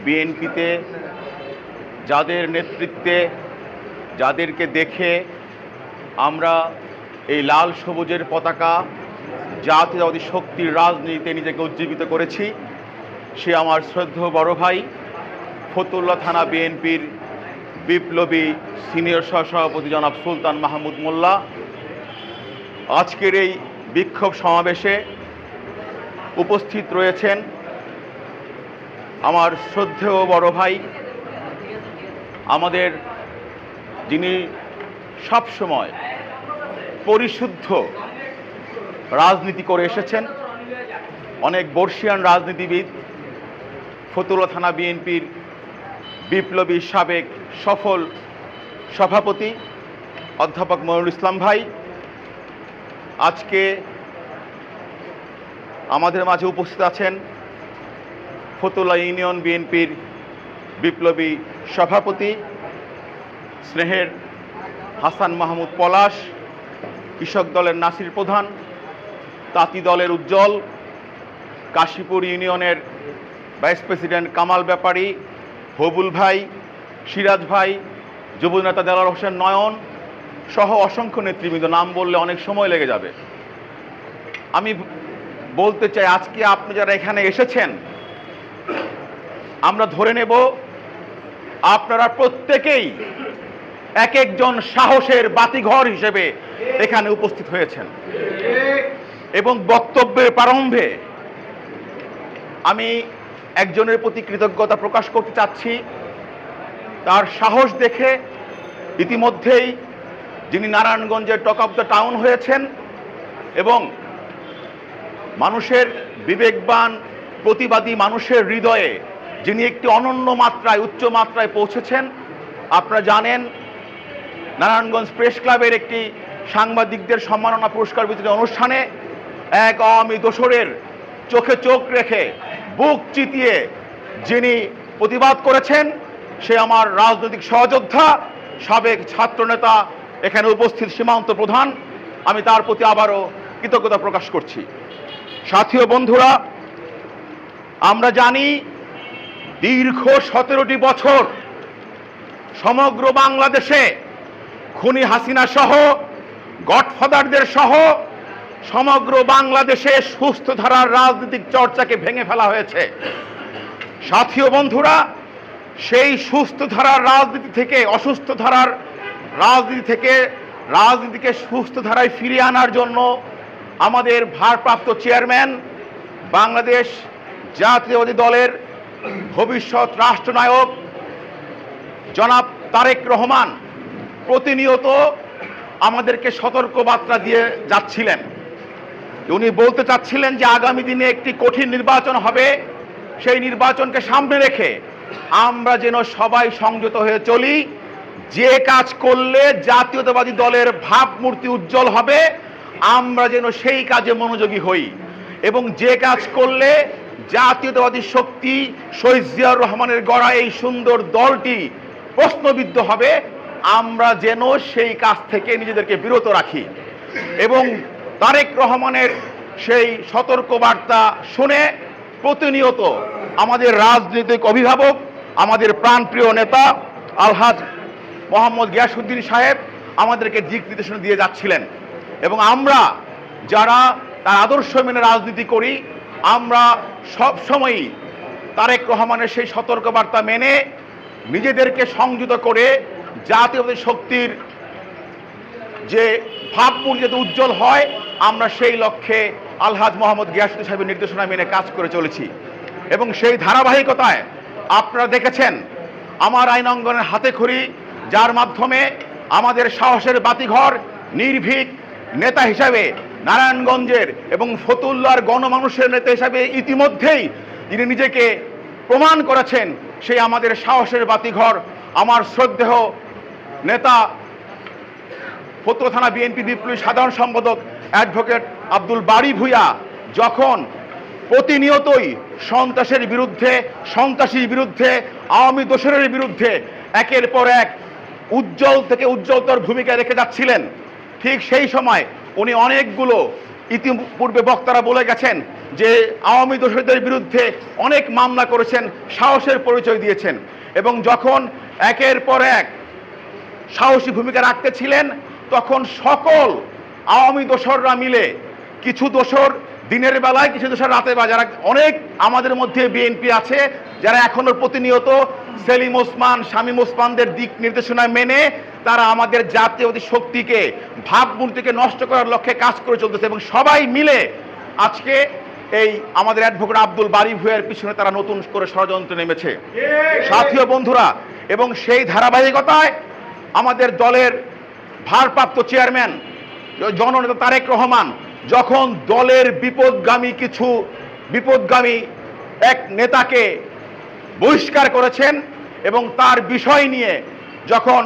বিএনপিতে যাদের নেতৃত্বে যাদেরকে দেখে আমরা এই লাল সবুজের পতাকা জাতীয়তাবাদী শক্তির রাজনীতিতে নিজেকে উজ্জীবিত করেছি, সে আমার শ্রদ্ধেয় বড় ভাই ফতুল্লা থানা বিএনপির বিপ্লবী সিনিয়র সহসভাপতি জনাব সুলতান মাহমুদ মোল্লা। আজকের এই বিক্ষোভ সমাবেশে উপস্থিত রয়েছেন আমার শ্রদ্ধেয় বড় ভাই, আমাদের যিনি সবসময় পরিশুদ্ধ রাজনীতি করে এসেছেন, অনেক বর্ষিয়ান রাজনীতিবিদ, ফতুল্লা থানা বিএনপির বিপ্লবী সাবেক সফল সভাপতি অধ্যাপক মনিরুল ইসলাম ভাই। আজকে আমাদের মাঝে উপস্থিত আছেন ফতুল্লা ইউনিয়ন বিএনপির বিপ্লবী সভাপতি স্নেহের হাসান মাহমুদ পলাশ, কৃষক দলের নাসির প্রধান, তাঁতি দলের উজ্জ্বল, কাশীপুর ইউনিয়নের ভাইস প্রেসিডেন্ট কামাল ব্যাপারী, হবুল ভাই, সিরাজ ভাই, যুব নেতা দেলার হোসেন নয়ন সহ অসংখ্য নেতৃবৃন্দ। নাম বললে অনেক সময় লেগে যাবে। আমি বলতে চাই, আজকে আপনি যারা এখানে এসেছেন, আমরা ধরে নেব আপনারা প্রত্যেকেই এক একজন সাহসের বাতিঘর হিসেবে এখানে উপস্থিত হয়েছেন। এবং বক্তব্যের প্রারম্ভে আমি একজনের প্রতি কৃতজ্ঞতা প্রকাশ করতে চাচ্ছি। তার সাহস দেখে ইতিমধ্যেই যিনি নারায়ণগঞ্জের টক অফ দ্য টাউন হয়েছেন এবং মানুষের বিবেকবান প্রতিবাদী মানুষের হৃদয়ে যিনি একটি অনন্য মাত্রায় উচ্চ মাত্রায় পৌঁছেছেন। আপনারা জানেন, নারায়ণগঞ্জ প্রেস ক্লাবের একটি সাংবাদিকদের সম্মাননা পুরস্কার বিতরণী অনুষ্ঠানে এক আওয়ামী দোসরের চোখে চোখ রেখে বুক চিতিয়ে যিনি প্রতিবাদ করেছেন, সে আমার রাজনৈতিক সহযোদ্ধা সাবেক ছাত্রনেতা এখানে উপস্থিত সীমান্ত প্রধান। আমি তার প্রতি আবারও কৃতজ্ঞতা প্রকাশ করছি। সাথী ও বন্ধুরা, আমরা জানি দীর্ঘ 17টি বছর সমগ্র বাংলাদেশে খুনি হাসিনা সহ গডফাদারদের সহ সমগ্র বাংলাদেশে সুস্থ ধারার রাজনৈতিক চর্চাকে ভেঙে ফেলা হয়েছে। সাথী ও বন্ধুরা, সেই সুস্থ ধারার রাজনীতি থেকে অসুস্থ ধারার রাজনীতি থেকে রাজনীতিকে সুস্থ ধারায় ফিরিয়ে আনার জন্য আমাদের ভারপ্রাপ্ত চেয়ারম্যান, বাংলাদেশ জাতীয়তাবাদী দলের ভবিষ্যৎ রাষ্ট্রনায়ক জনাব তারেক রহমান প্রতিনিয়ত আমাদেরকে সতর্ক বার্তা দিয়ে যাচ্ছিলেন। উনি বলতে চাচ্ছিলেন যে আগামী দিনে একটি কঠিন নির্বাচন হবে, সেই নির্বাচনকে সামনে রেখে আমরা যেন সবাই সংযত হয়ে চলি। যে কাজ করলে জাতীয়তাবাদী দলের ভাবমূর্তি উজ্জ্বল হবে, আমরা যেন সেই কাজে মনোযোগী হই এবং যে কাজ করলে জাতীয়তাবাদী শক্তি শহীদ জিয়াউর রহমানের গড়া এই সুন্দর দলটি প্রশ্নবিদ্ধ হবে, আমরা যেন সেই কাজ থেকে নিজেদেরকে বিরত রাখি। এবং তারেক রহমানের সেই সতর্কবার্তা শুনে প্রতিনিয়ত আমাদের রাজনৈতিক অভিভাবক, আমাদের প্রাণপ্রিয় নেতা আলহাজ মোহাম্মদ গিয়াসউদ্দিন সাহেব আমাদেরকে দিক নির্দেশনা দিয়ে যাচ্ছিলেন। এবং আমরা যারা তার আদর্শ মেনে রাজনীতি করি, আমরা সবসময়ই তারেক রহমানের সেই সতর্কবার্তা মেনে নিজেদেরকে সংযত করে জাতীয়তাবাদী শক্তির যে ভাবমূর্তি যাতে উজ্জ্বল হয়, আমরা সেই লক্ষ্যে আলহাজ মোহাম্মদ গিয়াসউদ্দিন সাহেবের নির্দেশনা মেনে কাজ করে চলেছি। এবং সেই ধারাবাহিকতায় আপনারা দেখেছেন আমার আইন অঙ্গনের হাতে খড়ি, যার মাধ্যমে আমাদের সাহসের বাতিঘর নির্ভীক নেতা হিসাবে নারায়ণগঞ্জের এবং ফতুল্লার গণমানুষের নেতা হিসাবে ইতিমধ্যেই যিনি নিজেকে প্রমাণ করেছেন, সেই আমাদের সাহসের বাতিঘর আমার শ্রদ্ধেয় নেতা ফতুল্লা থানা বিএনপি বিপ্লবী সাধারণ সম্পাদক অ্যাডভোকেট আব্দুল বারী ভূঁইয়া যখন প্রতিনিয়তই সন্ত্রাসের বিরুদ্ধে, সন্ত্রাসীর বিরুদ্ধে, আওয়ামী দোসরের বিরুদ্ধে একের পর এক উজ্জ্বল থেকে উজ্জ্বলতর ভূমিকা রেখে যাচ্ছিলেন, ঠিক সেই সময় উনি অনেকগুলো ইতিপূর্বে বক্তারা বলে গেছেন যে আওয়ামী দোষরদের বিরুদ্ধে অনেক মামলা করেছেন, সাহসের পরিচয় দিয়েছেন, এবং যখন একের পর এক সাহসী ভূমিকা রাখতে ছিলেন তখন সকল আওয়ামী দোসররা মিলে, কিছু দোসর দিনের বেলায়, কিছু দোসর রাতে বেলায়, যারা অনেক আমাদের মধ্যে বিএনপি আছে যারা এখনো প্রতিনিয়ত সেলিম ওসমান, শামীম ওসমানদের দিক নির্দেশনা মেনে তারা আমাদের জাতীয়বাদী শক্তিকে, ভাবমূর্তিকে নষ্ট করার লক্ষ্যে কাজ করে চলতেছে, এবং সবাই মিলে আজকে এই আমাদের অ্যাডভোকেট আব্দুল বারী ভূঁইয়ার পিছনে তারা নতুন করে ষড়যন্ত্র নেমেছে। সাথী ও বন্ধুরা, এবং সেই ধারাবাহিকতায় আমাদের দলের ভারপ্রাপ্ত চেয়ারম্যান জননেতা তারেক রহমান যখন দলের বিপদগামী এক নেতাকে বহিষ্কার করেছেন এবং তার বিষয় নিয়ে যখন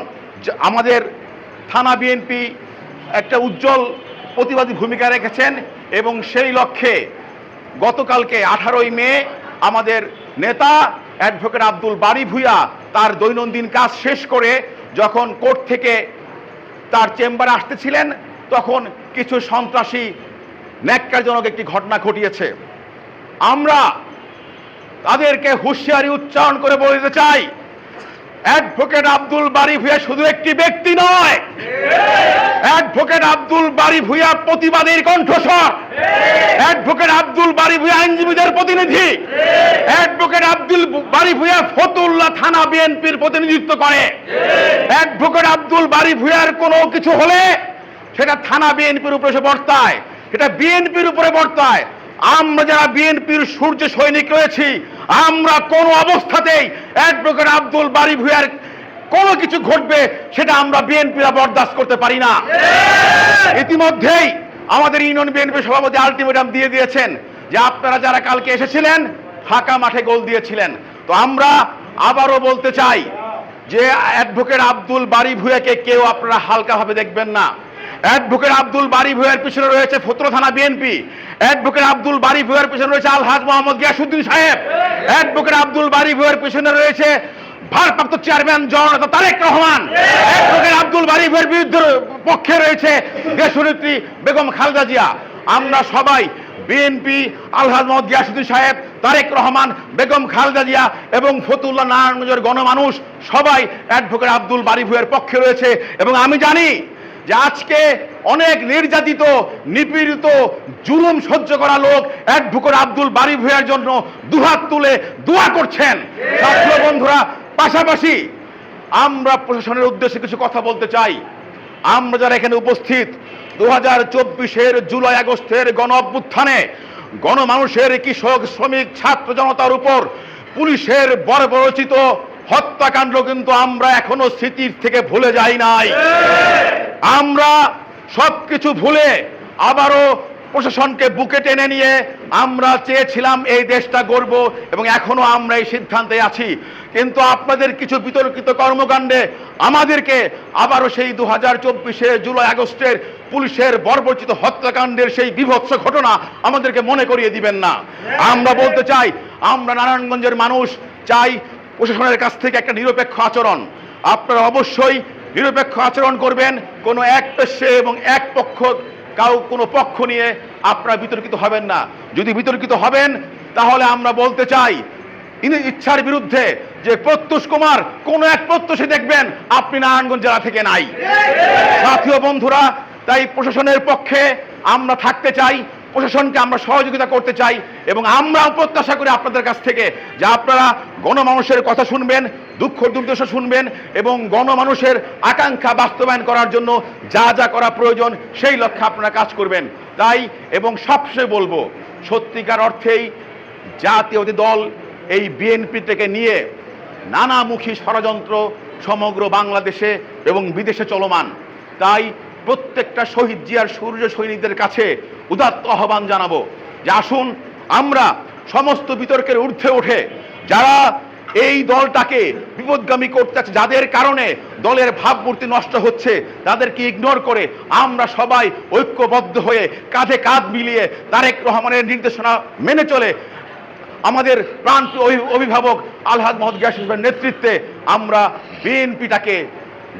আমাদের থানা বিএনপি একটা উজ্জ্বল প্রতিবাদী ভূমিকা রেখেছেন, এবং সেই লক্ষ্যে গতকালকে 18ই মে আমাদের নেতা অ্যাডভোকেট আব্দুল বারী ভূঁইয়া তার দৈনন্দিন কাজ শেষ করে যখন কোর্ট থেকে তার চেম্বারে আসতেছিলেন তখন কিছু সন্ত্রাসী ন্যাক্কারজনক একটি ঘটনা ঘটিয়েছে। আমরা তাদেরকে হুঁশিয়ারি উচ্চারণ করে বলতে চাই, অ্যাডভোকেট আব্দুল বারী ভূঁইয়া শুধু একটি ব্যক্তি নয়, অ্যাডভোকেট আব্দুল বারী ভূঁইয়া প্রতিবাদের কণ্ঠস্বর, অ্যাডভোকেট আব্দুল বারী ভূঁইয়া আইনজীবীদের প্রতিনিধি, অ্যাডভোকেট আব্দুল বারী ভূঁইয়া ফতুল্লাহ থানা বিএনপির প্রতিনিধিত্ব করে। অ্যাডভোকেট আব্দুল বারী ভূঁইয়ার কোনো কিছু হলে সেটা থানা বিএনপির উপরে এসে বর্তায়, সেটা বিএনপির উপরে বর্তায়। আমরা যারা বিএনপির সূর্য সৈনিক রয়েছি, আমরা কোনো অবস্থাতেই অ্যাডভোকেট আব্দুল বারী ভূঁইয়ার কোনো কিছু ঘটবে সেটা আমরা বিএনপিরা বরদাস্ত করতে পারি না। ইতিমধ্যেই আমাদের ইউনিয়ন বিএনপি সভাপতি আলটিমেটাম দিয়ে দিয়েছেন যে আপনারা যারা কালকে এসেছিলেন ফাঁকা মাঠে গোল দিয়েছিলেন। তো আমরা আবারও বলতে চাই যে অ্যাডভোকেট আব্দুল বারী ভূঁইয়াকে কেউ আপনারা হালকাভাবে দেখবেন না। অ্যাডভোকেট আব্দুল বারী ভূঁইয়ার পিছনে রয়েছে ফতুল্লাহ থানা বিএনপি, অ্যাডভোকেট আব্দুল বারী ভূঁইয়ার পিছনে রয়েছে আলহাজ মোহাম্মদ গিয়াসউদ্দিন সাহেব, অ্যাডভোকেট আব্দুল বারী ভূঁইয়ার পিছনে রয়েছে ভারপ্রাপ্ত চেয়ারম্যান জননেতা তারেক রহমান, অ্যাডভোকেট আব্দুল বারী ভূঁইয়ার বিরুদ্ধে পক্ষে রয়েছে দেশনেত্রী বেগম খালেদা জিয়া। আমরা সবাই বিএনপি, আলহাজ মোহাম্মদ গিয়াসউদ্দিন সাহেব, তারেক রহমান, বেগম খালেদা জিয়া এবং ফতুল্লাহ নারায়ণগঞ্জের গণমানুষ সবাই অ্যাডভোকেট আব্দুল বারী ভূঁইয়ার পক্ষে রয়েছে। এবং আমি জানি যে আজকে অনেক নির্যাতিত, নিপীড়িত, জুলুম সহ্য করা লোক অ্যাডভোকেট আব্দুল বারী ভূঁইয়ার জন্য দুহাত তুলে দোয়া করছেন। ছাত্র বন্ধুরা, পাশাপাশি আমরা প্রশাসনের উদ্দেশ্যে কিছু কথা বলতে চাই। আমরা যারা এখানে উপস্থিত 2024-এর জুলাই আগস্টের গণ অভ্যুত্থানে গণমানুষের, কৃষক, শ্রমিক, ছাত্র জনতার উপর পুলিশের বর্বরোচিত হত্যাকাণ্ড কিন্তু আমরা এখনো স্মৃতির থেকে ভুলে যাই নাই। আমরা সবকিছু ভুলে আবারও প্রশাসনকে বুকে টেনে নিয়ে আমরা চেয়েছিলাম এই দেশটা গড়ব, এবং এখনো আমরা এই সিদ্ধান্তে আছি। কিন্তু আপনাদের কিছু বিতর্কিত কর্মকাণ্ডে আমাদেরকে আবারও সেই 2024-এর জুলাই আগস্টের পুলিশের বর্বরচিত হত্যাকাণ্ডের সেই বিভৎস ঘটনা আমাদেরকে মনে করিয়ে দিবেন না। আমরা বলতে চাই, আমরা নারায়ণগঞ্জের মানুষ চাই প্রশাসনের কাছ থেকে একটা নিরপেক্ষ আচরণ। আপনারা অবশ্যই নিরপেক্ষ আচরণ করবেন, কোনো এক পেশে এবং এক পক্ষ কোনো পক্ষ নিয়ে আপনারা বিতর্কিত হবেন না। যদি বিতর্কিত হবেন তাহলে আমরা বলতে চাই ইচ্ছার বিরুদ্ধে যে প্রত্যুষ কুমার কোন এক প্রত্যুষে দেখবেন আপনি নারায়ণগঞ্জ জেলা থেকে নাই। সাথী ও বন্ধুরা, তাই প্রশাসনের পক্ষে আমরা থাকতে চাই, প্রশাসনকে আমরা সহযোগিতা করতে চাই, এবং আমরা প্রত্যাশা করি আপনাদের কাছ থেকে যে আপনারা গণমানুষের কথা শুনবেন, দুঃখ দুর্দশা শুনবেন, এবং গণমানুষের আকাঙ্ক্ষা বাস্তবায়ন করার জন্য যা যা করা প্রয়োজন সেই লক্ষ্যে আপনারা কাজ করবেন। তাই এবং সবচেয়ে বলবো, সত্যিকার অর্থেই জাতীয়তাবাদী দল এই বিএনপি থেকে নিয়ে নানামুখী ষড়যন্ত্র সমগ্র বাংলাদেশে এবং বিদেশে চলমান। তাই প্রত্যেকটা শহীদ জিয়ার সূর্য সৈনিকদের কাছে উদাত্ত আহ্বান জানাবো যে আসুন আমরা সমস্ত বিতর্কের ঊর্ধ্বে ওঠে যারা এই দলটাকে বিপদগামী করতে চাচ্ছে, যাদের কারণে দলের ভাবমূর্তি নষ্ট হচ্ছে, তাদেরকে ইগনোর করে আমরা সবাই ঐক্যবদ্ধ হয়ে কাঁধে কাঁধ মিলিয়ে তারেক রহমানের নির্দেশনা মেনে চলে আমাদের প্রাণপ্রিয় অভিভাবক আলহাজ মোহাম্মদ গিয়াসউদ্দিনের নেতৃত্বে আমরা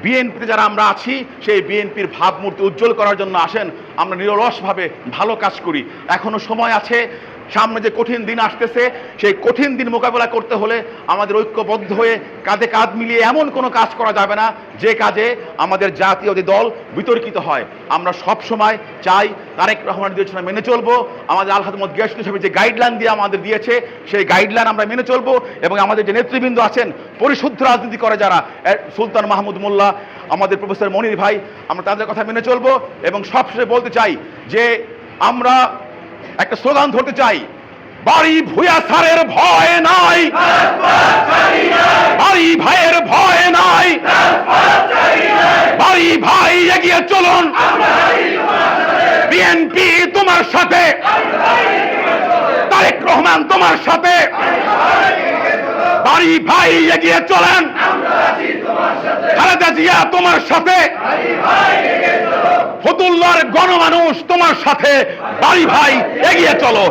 বিএনপিতে যারা আমরা আছি সেই বিএনপির ভাবমূর্তি উজ্জ্বল করার জন্য আসেন আমরা নিরলসভাবে ভালো কাজ করি। এখনো সময় আছে, সামনে যে কঠিন দিন আসতেছে, সেই কঠিন দিন মোকাবেলা করতে হলে আমাদের ঐক্যবদ্ধ হয়ে কাঁধে কাঁধ মিলিয়ে এমন কোনো কাজ করা যাবে না যে কাজে আমাদের জাতীয় দল বিতর্কিত হয়। আমরা সব সময় চাই তারেক রহমানের নির্দেশনা মেনে চলবো। আমাদের আলহাজ মোহাম্মদ গিয়াসউদ্দিন সাহেব যে গাইডলাইন দিয়ে আমাদের দিয়েছে, সেই গাইডলাইন আমরা মেনে চলবো এবং আমাদের যে নেতৃবৃন্দ আছেন পরিশুদ্ধ রাজনীতি করে যারা, সুলতান মাহমুদ মোল্লা, আমাদের প্রফেসর মনির ভাই, আমরা তাদের কথা মেনে চলবো। এবং সবশেষে বলতে চাই যে আমরা একটা স্লোগান ধরতে চাই, বাড়ি ভূয়া সারের ভয় নাই, বাড়ি ভাইয়ের ভয় নাই, বাড়ি ভাই এগিয়ে চলুন, বিএনপি তোমার সাথে, তারেক রহমান তোমার সাথে, বাড়ি ভাই এগিয়ে চলেন, খালেদা জিয়া তোমার সাথে, ফতুল্লার গণমানুষ তোমার সাথে, বাড়ি ভাই এগিয়ে চলো।